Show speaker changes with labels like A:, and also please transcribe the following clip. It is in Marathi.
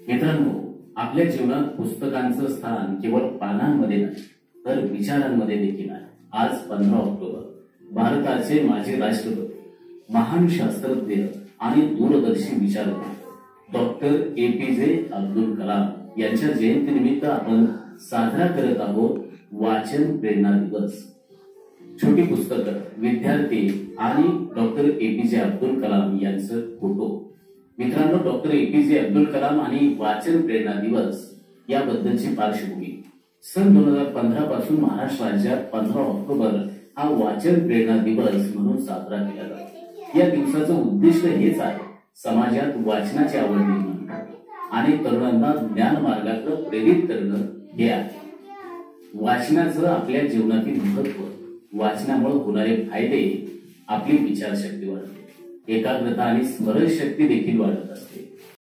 A: मित्रांनो, आपल्या जीवनात पुस्तकांचं स्थान केवळ पानांमध्ये नाही तर विचारांमध्ये देखील आहे. आज 15 ऑक्टोबर भारताचे माजी राष्ट्रपती, महान शास्त्रज्ञ आणि दूरदर्शी विचारवंत डॉक्टर APJ अब्दुल कलाम यांच्या जयंतीनिमित्त आपण साजरा करत आहोत वाचन प्रेरणा दिवस. छोटी पुस्तकं, विद्यार्थी आणि डॉक्टर APJ अब्दुल कलाम यांचं फोटो. मित्रांनो, डॉक्टर APJ अब्दुल कलाम आणि वाचन प्रेरणा दिवस याबद्दलची पार्श्वभूमी. सन 2015 पासून महाराष्ट्र राज्यात 15 ऑक्टोबर हा वाचन प्रेरणा दिवस म्हणून साजरा केला जातो. या दिवसाचं उद्दिष्ट हेच आहे, समाजात वाचनाची आवड निर्माण आणि तरुणांना ज्ञान मार्गाकडे प्रेरित करणं हे आहे. वाचनाचं आपल्या जीवनातील महत्व, वाचनामुळे होणारे फायदे, आपली विचारशक्ती वाढते, एकाग्रता आणि स्मरणशक्ती देखील वाढत असते.